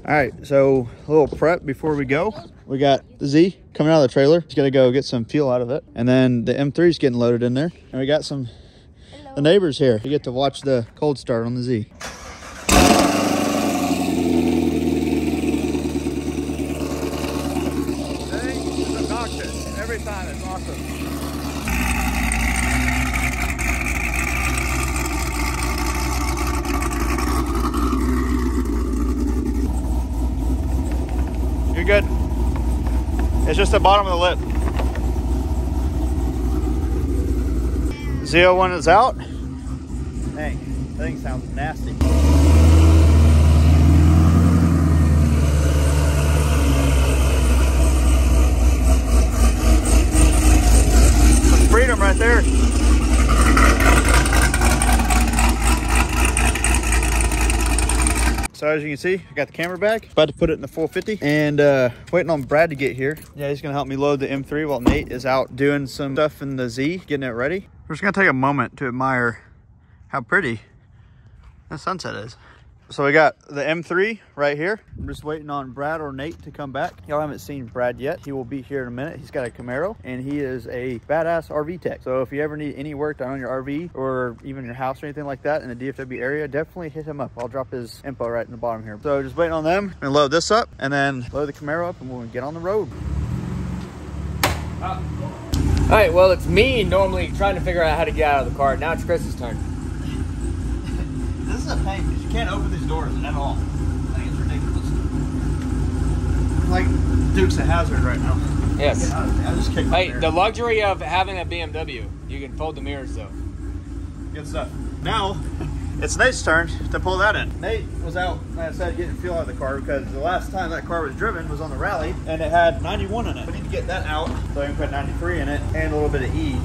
All right, so a little prep before we go. We got the Z coming out of the trailer. He's gonna go get some fuel out of it. And then the M3 is getting loaded in there. And we got some, the neighbors here. You get to watch the cold start on the Z. Every time, it's awesome. You're good. It's just the bottom of the lip. Z01 is out. Dang, that thing sounds nasty. Freedom right there. So as you can see, I got the camera back. About to put it in the 450 and waiting on Brad to get here. Yeah, he's gonna help me load the M3 while Nate is out doing some stuff in the Z, getting it ready. We're just gonna take a moment to admire how pretty the sunset is. So we got the M3 right here. I'm just waiting on Brad or Nate to come back. Y'all haven't seen Brad yet. He will be here in a minute. He's got a Camaro and he is a badass RV tech. So if you ever need any work done on your RV or even your house or anything like that in the DFW area, definitely hit him up. I'll drop his info right in the bottom here. So just waiting on them. I'm gonna load this up and then load the Camaro up and we'll get on the road. All right, well, it's me normally trying to figure out how to get out of the car. Now it's Chris's turn. This is a pain because you can't open these doors at all. I think it's ridiculous. It's like Duke's a hazard right now. Yes. I just kicked my Hey, the luxury of having a BMW. You can fold the mirrors though. Good stuff. Now, it's Nate's turn to pull that in. Nate was out, like I said, getting fuel out of the car because the last time that car was driven was on the rally and it had 91 in it. We need to get that out so I can put 93 in it and a little bit of E.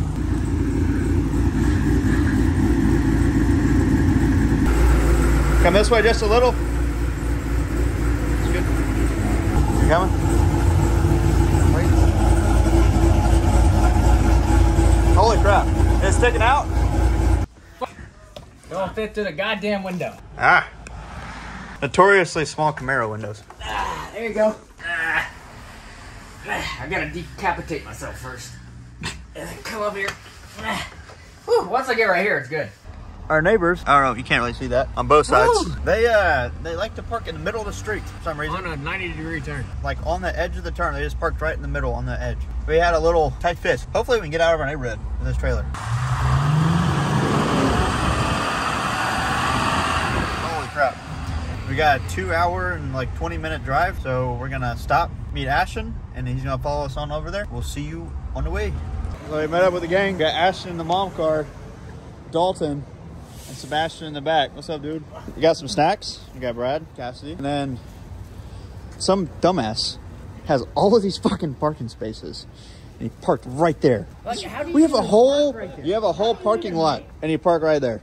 Come this way just a little. That's good. You coming? Wait. Holy crap. It's sticking out? Don't fit through the goddamn window. Ah. Notoriously small Camaro windows. Ah, there you go. I gotta decapitate myself first. And then come up here. Whew, once I get right here, it's good. Our neighbors, I don't know, you can't really see that on both sides. Woo! They like to park in the middle of the street for some reason. On a 90-degree turn. Like on the edge of the turn, they just parked right in the middle on the edge. We had a little tight fit. Hopefully we can get out of our neighborhood in this trailer. Holy crap. We got a 2-hour and like 20-minute drive, so we're gonna stop, meet Ashton, and he's gonna follow us on over there. We'll see you on the way. So we met up with the gang, got Ashton in the mom car, Dalton, and Sebastian in the back. What's up, dude? We got some snacks. We got Brad, Cassidy, and then some dumbass has all of these fucking parking spaces, and he parked right there. Like, how do you we have a whole, right there? you have a whole parking lot, and you park right there.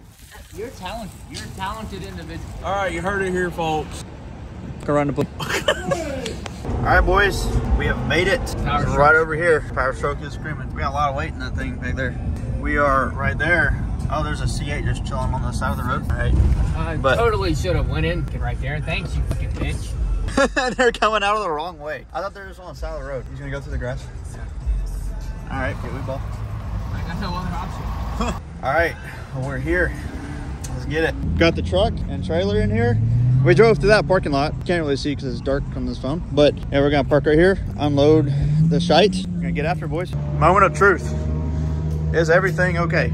You're talented. You're a talented individual. All right, you heard it here, folks. Go around the block. All right, boys, we have made it. Right over here. Power stroke is screaming. We got a lot of weight in that thing back there. We are right there. Oh, there's a C8 just chilling on the side of the road. All right. I totally should have went in right there. Thanks, you fucking bitch. They're coming out of the wrong way. I thought they were just on the side of the road. He's gonna go through the grass. Yeah. All right, get we ball. I got no other option. All right, well, we're here. Let's get it. Got the truck and trailer in here. We drove through that parking lot. Can't really see because it's dark on this phone. But yeah, we're gonna park right here, unload the shite. We're gonna get after it, boys. Moment of truth. Is everything okay?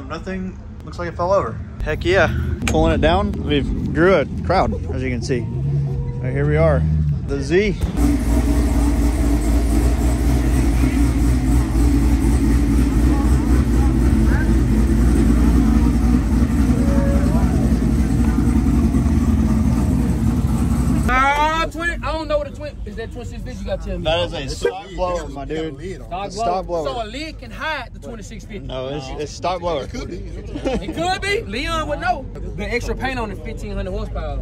Nothing looks like it fell over. Heck yeah. Pulling it down, we've grew a crowd, as you can see. Right, here we are, the Z. I don't know what a twin is. That 2650 you got to tell me. That is a stock blower, my dude. Stock blower. So a lid can hide the 2650. No, it's stock blower. It could be. Leon would know. The extra paint on the 1500 horsepower.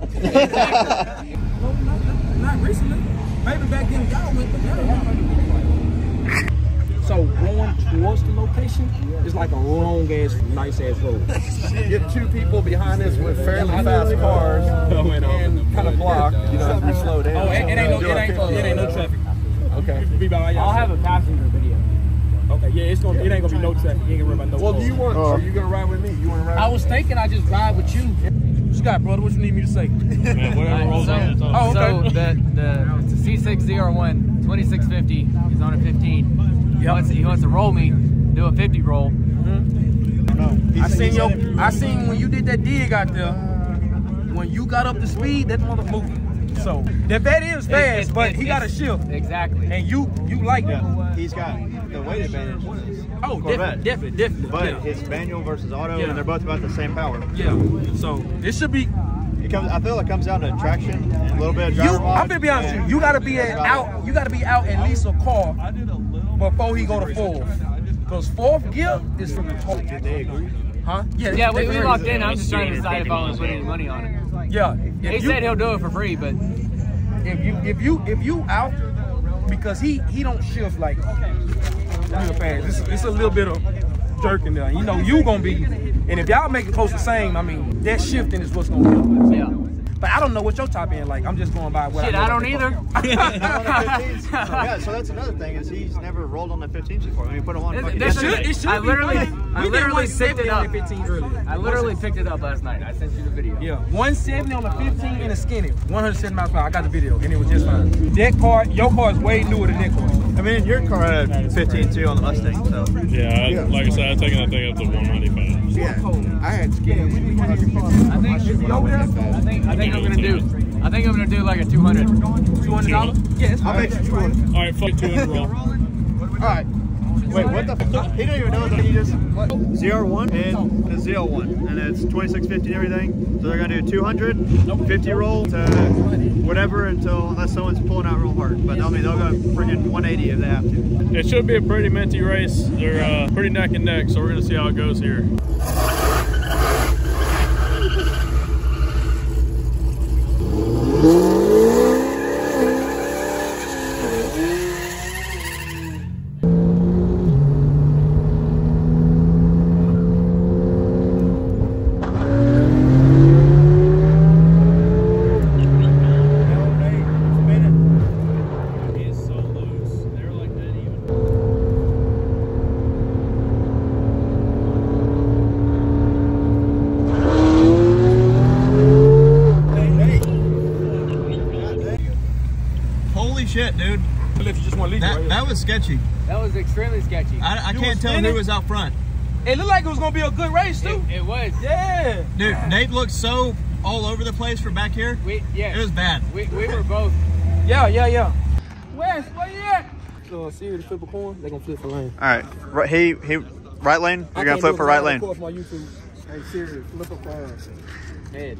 Not recently. Maybe back then y'all went, but now. So going towards the location is like a long ass, nice ass road. Get two people behind us with fairly fast cars and kind of block. You know, if we slow down. Oh, it ain't no traffic. Okay. I'll have a passenger video. Okay, yeah, it ain't gonna be no traffic. You ain't gonna worry about no. Well, do you want? Are you gonna ride with me? You want to ride? I was thinking I just ride with you. What you got, brother? What you need me to say? Man, whatever rolls on the top. Oh, okay. So the C601 2650. He's on a 15. He wants to roll me, do a 50 roll. I seen when you did that dig out there. When you got up to speed, that mother moved. So that is fast, but he got a shift. Exactly. And you like that. He's got the weight advantage. Oh, definitely. But his manual versus auto, and they're both about the same power. Yeah. So it should be. I feel like it comes down to traction and a little bit of driver I'm gonna be honest with you. You gotta be out. You gotta be out at least a car before he go to fourth. Because fourth gear is from the top. Did they agree? Huh? Yeah, we locked in. I'm just trying to decide if I want to put any money on it. Yeah. He said he'll do it for free, but if you out, because he don't shift like real fast. It's a little bit of jerking there. You know you gonna be, and if y'all make it close the same, I mean that shifting is what's gonna help. yeah. But I don't know what your top end like. I'm just going by what Shit, I know. I don't either. Yeah, so that's another thing is he's never rolled on the 15s before. I mean, put him on. It should I literally picked picked it up. 15 earlier. I literally picked it up last night. I sent you the video. Yeah, 170 on the 15 and a skinny. 107 miles per hour. I got the video, and it was just fine. That car, your car is way newer than that car. I mean, your car had 15 too on the Mustang, so. Yeah, like I said, I'm taking that thing up to 195. Yeah, I had skinny. I think I'm gonna do like a $200. $200? Yes. I'll bet you 200. All right, fuck 200 roll. All right. Wait, what the fuck? He don't even know that he just ZR1 and the ZL1, and it's 2650 and everything. So they're gonna do 200, 50 roll to whatever unless someone's pulling out real hard. But I mean, they'll go freaking 180 if they have to. It should be a pretty minty race. They're pretty neck and neck, so we're gonna see how it goes here. Shit, dude. That was sketchy. That was extremely sketchy. I can't tell who was out front. It looked like it was gonna be a good race too. It was. Yeah. Dude, Nate looked so all over the place from back here. It was bad. We were both. Yeah. Wes, where you at? So see you to flip a coin. They gonna flip for lane. All right, right lane. You're gonna flip for right lane. Of my YouTube. Hey, seriously, flip a coin. Head.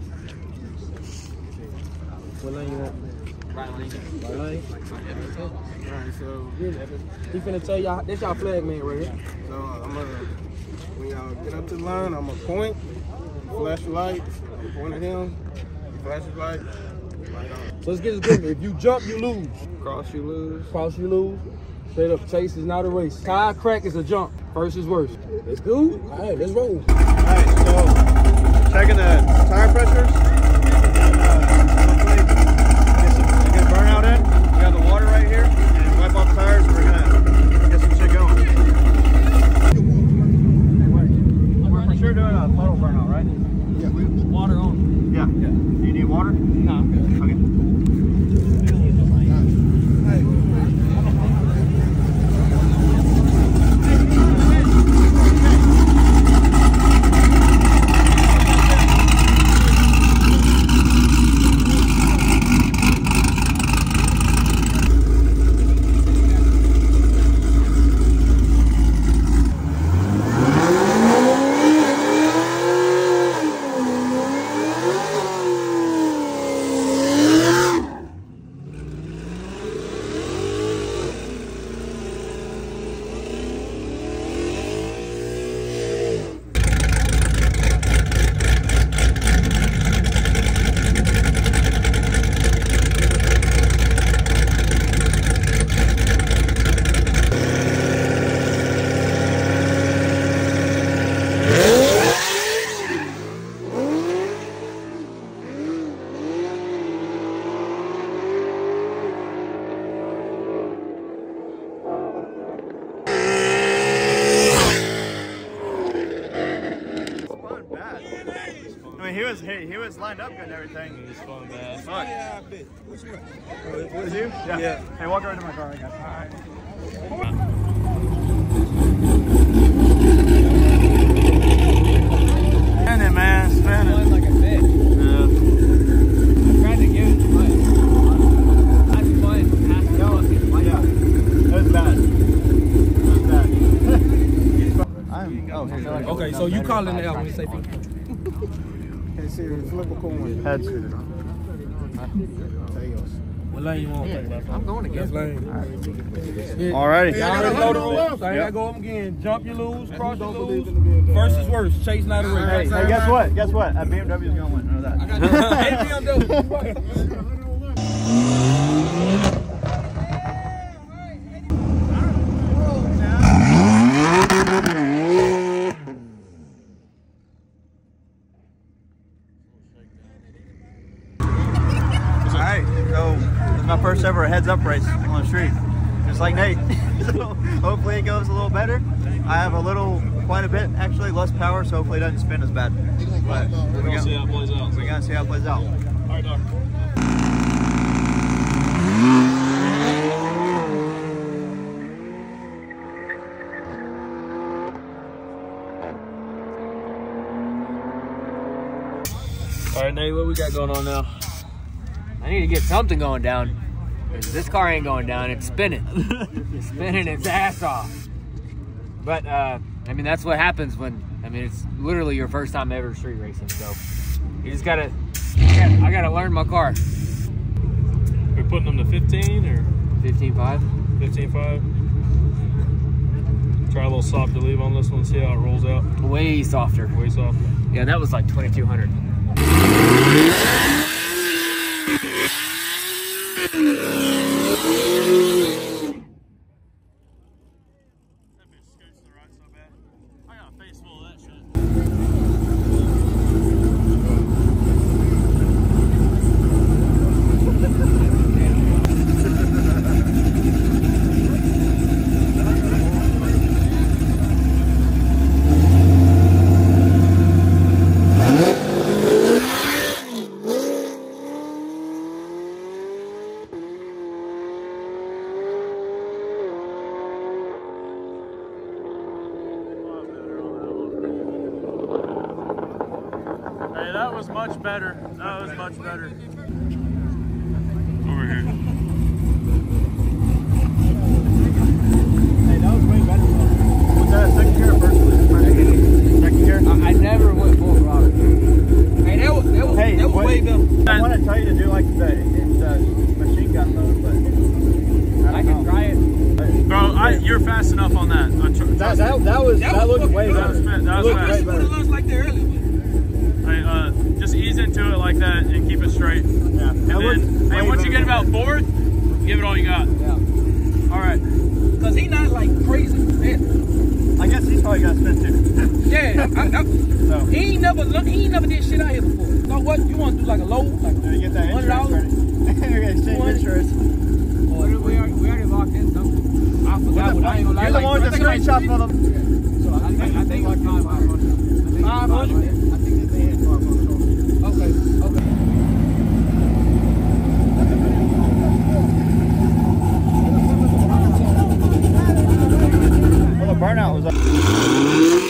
What lane you want? Right lane. Right lane. Alright, so he finna tell y'all this y'all flag man right here. So I'm gonna, when y'all get up to the line, I'm gonna point, flash your lights, point at him, flash your light, light on. So let's get this good. If you jump, you lose. Cross, you lose. Cross, you lose. Straight up, chase is not a race. Tire crack is a jump. First is worst. Let's go. All right, let's roll. All right, so checking the tire pressures. Get burnout in. We got the water right here, and wipe off tires. And we're gonna get some shit going. We're for sure doing a total burnout, right? Yeah. Water on. Yeah. Do you need water? No, I'm good. Okay. Hey, he was lined up good and everything. It was fun, man. Fuck. Yeah, I bet. Which one? Was you? Yeah. Hey, walk over to my car. I got you. All right. Spin it, man. Spin it. Like a bitch. Yeah. I tried to give it too much. That's fun. Half go. Yeah. That's bad. That's bad. Okay, so you calling it out when you say Hey, Siri, flip a coin. Heads. Tails. what lane you want? I'm going That's again. lane. Alrighty. Y'all already know the rules. So I gotta go up again. Jump, you lose. Cross, you lose. First is worst. Chase not a race. Hey, guess what? Guess what? A BMW is gonna win. Know that. Alright, so this is my first ever heads-up race on the street, just like Nate. So hopefully it goes a little better. I have quite a bit actually less power, so hopefully it doesn't spin as bad. But We're gonna see how it plays out. we gotta see how it plays out. All right, Doc. All right, Nate, what we got going on now? I need to get something going down. This car ain't going down. It's spinning. It's spinning its ass off. But, I mean, that's what happens when, I mean, it's literally your first time ever street racing. So, you just gotta, I gotta learn my car. We're putting them to 15 or 15.5. 15.5. Try a little soft to leave on this one, see how it rolls out. Way softer. Way soft. Yeah, that was like 2,200. I got a face full of that shit. Hey, that was much better. That was much better. Over here. Hey, that was way better. Was that a second gear or first gear? Second gear? I never went full throttle. Hey, that was way better. I want to tell you to do like the machine gun mode, but I can try it. Bro, you're fast enough on that. That looked way better. That was fast. like that earlier. Hey, just ease into it like that and keep it straight. Yeah. And then, hey, once you get about fourth, give it all you got. Yeah. All right. Cause he not like crazy. Man. I guess he's probably got to spin too. Yeah, So, he ain't never did shit out here before. So what you want to do, like a low, like you get that insurance ready. You're going to exchange insurance. We already locked in something. I forgot what I ain't gonna lie. You're the one with the screenshot for them. So I think it's 500. 500? I think they hit 500. Okay. Well, the burnout was up.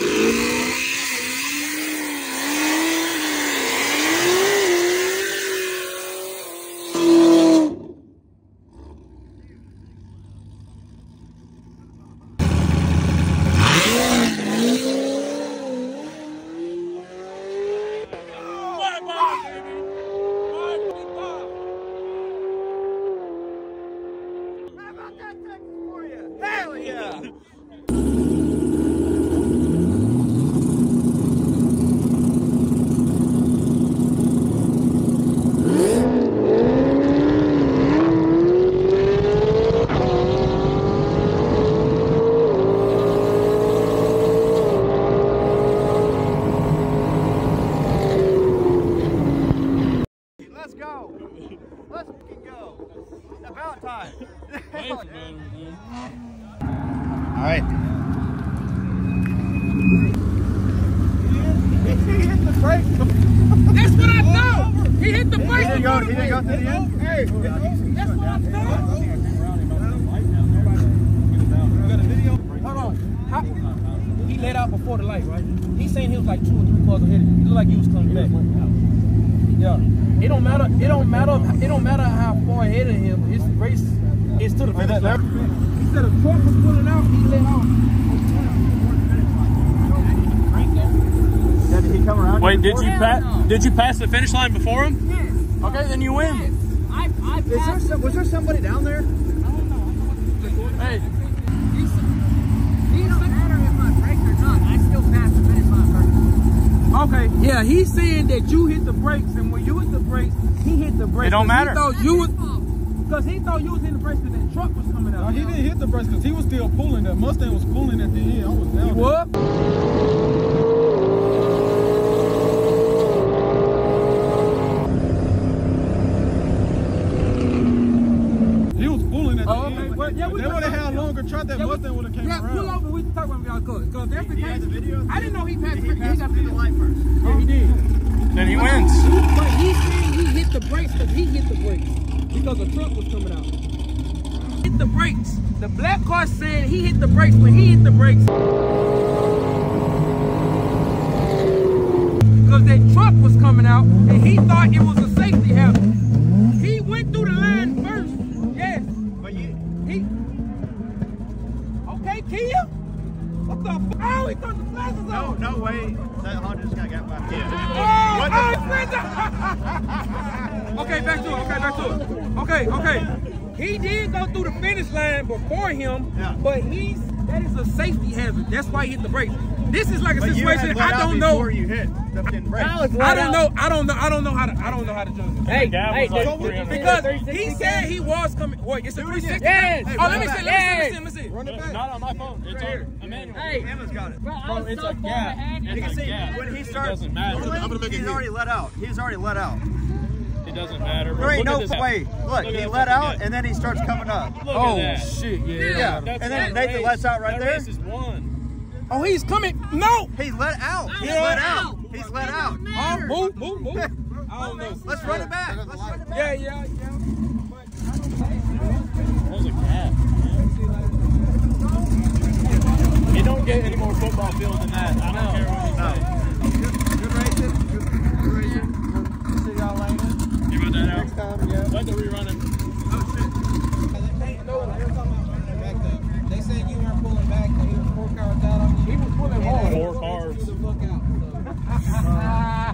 Hell yeah! Let's go. Let's fucking go. It's about time. All right. brakes. That's what I thought. He hit the brakes. He didn't go to the end? Hey, that's what I thought. Got a video? Hold on. He let out before the light, right? He saying he was like 2 or 3 cars ahead of you. It looked like he was coming back. Yeah. It don't matter. It don't matter how far ahead of him. His race is to the finish line. He said a truck was pulling out. He let out. Yeah, did he come around? Wait, did you pass the finish line before him? Yes. Okay, then you win. Yes. I passed. Was there somebody down there? Hey, It doesn't matter if I brake or not. I still passed the finish line first. Okay, yeah, he's saying that you hit the brakes, and when you hit the brakes, he hit the brakes. It don't matter. He thought you was, because he thought you was hitting the brakes because that truck was coming out. No, he didn't hit the brakes because he was still pulling. That Mustang was pulling at the end. I was down. He was? He was pulling at the Oh, end. okay. Well, yeah, If we they would have had a longer truck, that Mustang would have came Yeah, around. pull over. We can talk about y'all cars. Because that's the case. the video? I didn't know he passed. He passed got the line first. Yeah, he did. then he wins. But he's saying he hit the brakes because he hit the brakes because a truck was coming out. Hit the brakes. The black car saying he hit the brakes when he hit the brakes because that truck was coming out and he thought it was a safety hazard. He went through the line first. Yes. But you... He. Okay, Kia. What the fuck? Oh, he turned the flashes on. No way. That Honda just got by. Okay, back to it. Okay. He did go through the finish line before him, Yeah. but that is a safety hazard. That's why he hit the brakes. This is like a But you situation had let I out don't know. before you hit the fucking brakes. I don't know how to judge it. Hey, Gap hey, was like did- 300. Because he said he was coming. Wait, it's a 360. Yes. Oh, let me see. Run it back. Not on my phone. It's Right here. on Emmanuel. Hey, Emma's got it. bro, I Bro, was it's so a far gap. ahead. You can It's a see gap. when he It starts. doesn't matter. He's already let out. He's already let out. It doesn't matter. Bro. There ain't Look no at this. way. Look, Look he at let that out fucking and then he starts coming up. Look Oh at that. shit! Yeah. Yeah. And That's then that Nathan race. lets out right That there. race is won. Oh, he's coming. No. He let out. He's Yeah. let out. He's let out. Move. I don't know. Let's run it back. Let's run it back. Yeah. That was a gap. It don't get any more football field than that. I don't care what you say. Good racing. Good racing. See y'all later. You got that out? Next time, yeah. Let the rerun it. They said you weren't pulling back, and he was 4 cars out on you. He was pulling hard. 4 cars. The fuck out.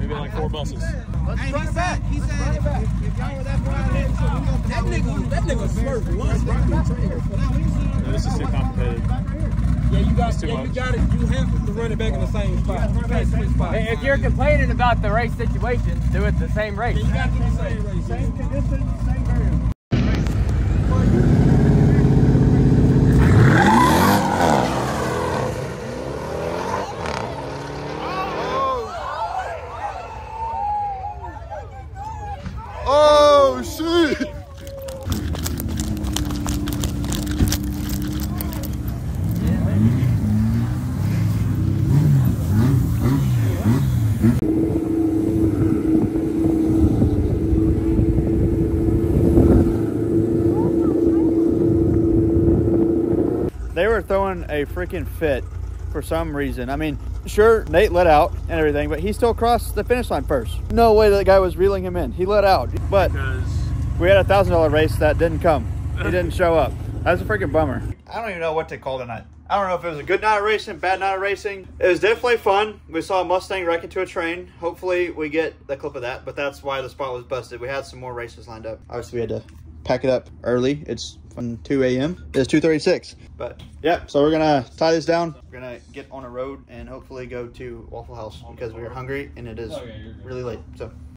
Maybe like 4 buses. Let's run it back. He said if y'all were that far ahead, so we got That nigga swerved once. Yeah, this is too complicated. Yeah, you got too it. much. You have to run it back in the same spot. You can't switch spots. Hey, if you're complaining about the race situation, do it the same race. You got to do the same race. Same conditions, same area. Oh, shit. They were throwing a freaking fit for some reason. I mean, sure, Nate let out and everything, but he still crossed the finish line first. No way that guy was reeling him in. He let out, but we had a $1,000 race that didn't come. He didn't show up. That's a freaking bummer. I don't even know what to call tonight. I don't know if it was a good night of racing, bad night of racing. It was definitely fun. We saw a Mustang wreck into a train. Hopefully we get the clip of that, but that's why the spot was busted. We had some more races lined up. Obviously we had to pack it up early. It's from 2 a.m. It's 2:36. But yeah, so we're gonna tie this down. We're gonna get on a road and hopefully go to Waffle House because we're hungry and it is really late. So